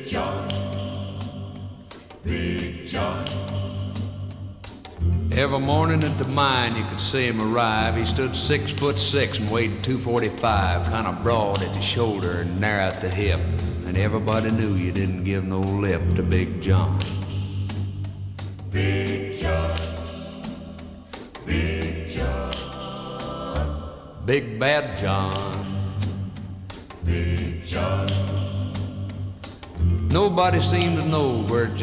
John, Big John. Every morning at the mine you could see him arrive. He stood 6'6" and weighed 245, kind of broad at the shoulder and narrow at the hip. And everybody knew you didn't give no lip to Big John. Big John, Big John, Big Bad John, Big John. Nobody seemed to know where John